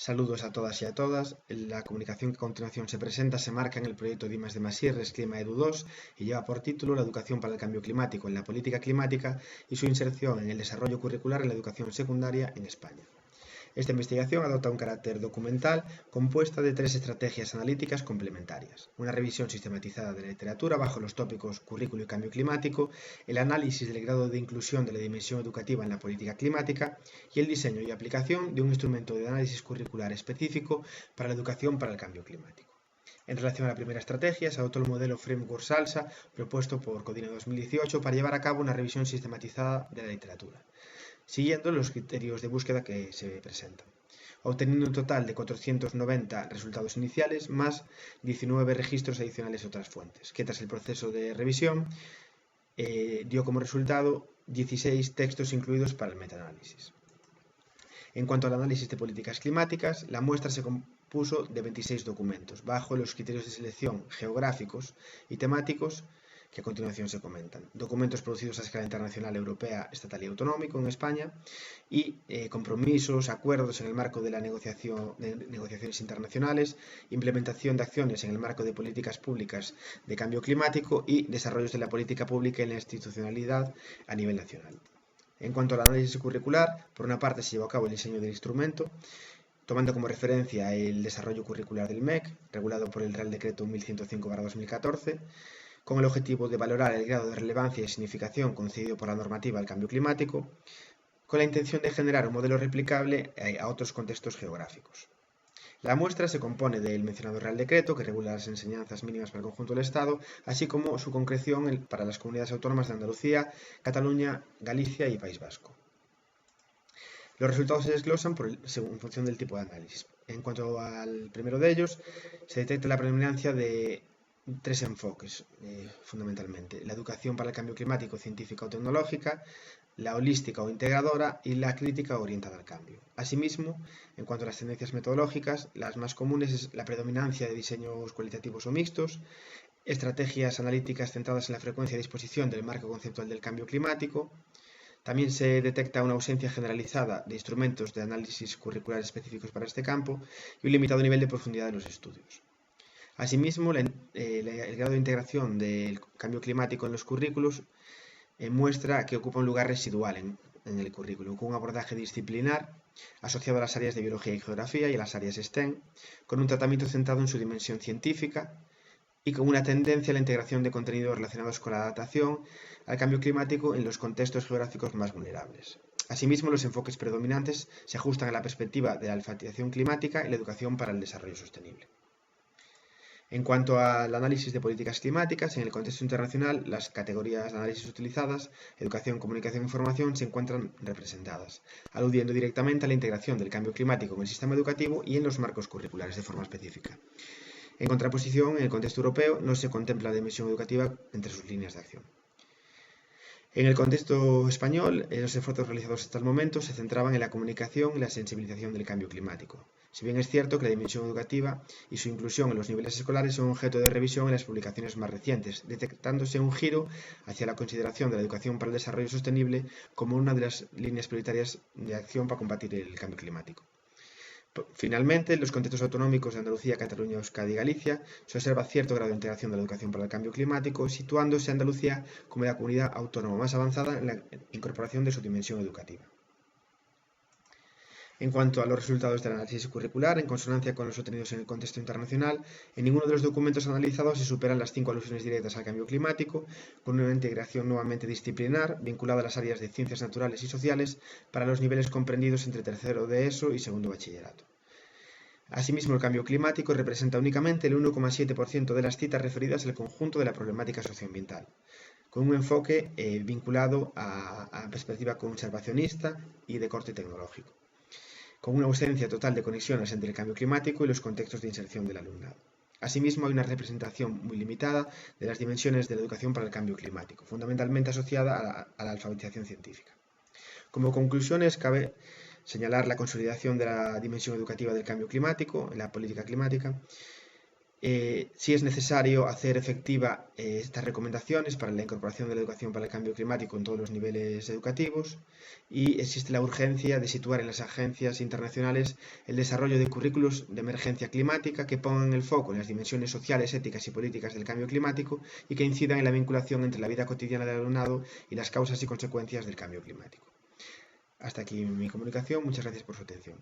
Saludos a todas y a todas. La comunicación que a continuación se presenta se marca en el proyecto de I+D+I Resclima Edu 2 y lleva por título La educación para el cambio climático en la política climática y su inserción en el desarrollo curricular en la educación secundaria en España. Esta investigación adopta un carácter documental compuesta de 3 estrategias analíticas complementarias: una revisión sistematizada de la literatura bajo los tópicos currículo y cambio climático, el análisis del grado de inclusión de la dimensión educativa en la política climática y el diseño y aplicación de un instrumento de análisis curricular específico para la educación para el cambio climático. En relación a la primera estrategia, se adoptó el modelo Framework SALSA propuesto por Codina 2018 para llevar a cabo una revisión sistematizada de la literatura, siguiendo los criterios de búsqueda que se presentan, obteniendo un total de 490 resultados iniciales más 19 registros adicionales de otras fuentes, que tras el proceso de revisión dio como resultado 16 textos incluidos para el metaanálisis. En cuanto al análisis de políticas climáticas, la muestra se compuso de 26 documentos, bajo los criterios de selección geográficos y temáticos que a continuación se comentan. Documentos producidos a escala internacional, europea, estatal y autonómico en España y compromisos, acuerdos en el marco de negociaciones internacionales, implementación de acciones en el marco de políticas públicas de cambio climático y desarrollos de la política pública y la institucionalidad a nivel nacional. En cuanto al análisis curricular, por una parte se llevó a cabo el diseño del instrumento, tomando como referencia el desarrollo curricular del MEC, regulado por el Real Decreto 1105/2014, con el objetivo de valorar el grado de relevancia y significación concedido por la normativa al cambio climático, con la intención de generar un modelo replicable a otros contextos geográficos. La muestra se compone del mencionado Real Decreto, que regula las enseñanzas mínimas para el conjunto del Estado, así como su concreción para las comunidades autónomas de Andalucía, Cataluña, Galicia y País Vasco. Los resultados se desglosan en función del tipo de análisis. En cuanto al primero de ellos, se detecta la predominancia de 3 enfoques, fundamentalmente: la educación para el cambio climático científica o tecnológica, la holística o integradora y la crítica orientada al cambio. Asimismo, en cuanto a las tendencias metodológicas, las más comunes es la predominancia de diseños cualitativos o mixtos, estrategias analíticas centradas en la frecuencia de disposición del marco conceptual del cambio climático. También se detecta una ausencia generalizada de instrumentos de análisis curricular específicos para este campo y un limitado nivel de profundidad de los estudios. Asimismo, el grado de integración del cambio climático en los currículos muestra que ocupa un lugar residual en el currículo, con un abordaje disciplinar asociado a las áreas de biología y geografía y a las áreas STEM, con un tratamiento centrado en su dimensión científica y con una tendencia a la integración de contenidos relacionados con la adaptación al cambio climático en los contextos geográficos más vulnerables. Asimismo, los enfoques predominantes se ajustan a la perspectiva de la alfabetización climática y la educación para el desarrollo sostenible. En cuanto al análisis de políticas climáticas, en el contexto internacional, las categorías de análisis utilizadas, educación, comunicación e información, se encuentran representadas, aludiendo directamente a la integración del cambio climático en el sistema educativo y en los marcos curriculares de forma específica. En contraposición, en el contexto europeo no se contempla la dimensión educativa entre sus líneas de acción. En el contexto español, los esfuerzos realizados hasta el momento se centraban en la comunicación y la sensibilización del cambio climático. Si bien es cierto que la dimensión educativa y su inclusión en los niveles escolares son objeto de revisión en las publicaciones más recientes, detectándose un giro hacia la consideración de la educación para el desarrollo sostenible como una de las líneas prioritarias de acción para combatir el cambio climático. Finalmente, en los contextos autonómicos de Andalucía, Cataluña, Euskadi y Galicia, se observa cierto grado de integración de la educación para el cambio climático, situándose Andalucía como la comunidad autónoma más avanzada en la incorporación de su dimensión educativa. En cuanto a los resultados del análisis curricular, en consonancia con los obtenidos en el contexto internacional, en ninguno de los documentos analizados se superan las 5 alusiones directas al cambio climático, con una integración nuevamente disciplinar, vinculada a las áreas de ciencias naturales y sociales, para los niveles comprendidos entre tercero de ESO y segundo bachillerato. Asimismo, el cambio climático representa únicamente el 1,7% de las citas referidas al conjunto de la problemática socioambiental, con un enfoque vinculado a perspectiva conservacionista y de corte tecnológico, con una ausencia total de conexiones entre el cambio climático y los contextos de inserción del alumnado. Asimismo, hay una representación muy limitada de las dimensiones de la educación para el cambio climático, fundamentalmente asociada a la alfabetización científica. Como conclusiones, cabe señalar la consolidación de la dimensión educativa del cambio climático en la política climática, si es necesario hacer efectiva estas recomendaciones para la incorporación de la educación para el cambio climático en todos los niveles educativos, y existe la urgencia de situar en las agencias internacionales el desarrollo de currículos de emergencia climática que pongan el foco en las dimensiones sociales, éticas y políticas del cambio climático y que incidan en la vinculación entre la vida cotidiana del alumnado y las causas y consecuencias del cambio climático. Hasta aquí mi comunicación. Muchas gracias por su atención.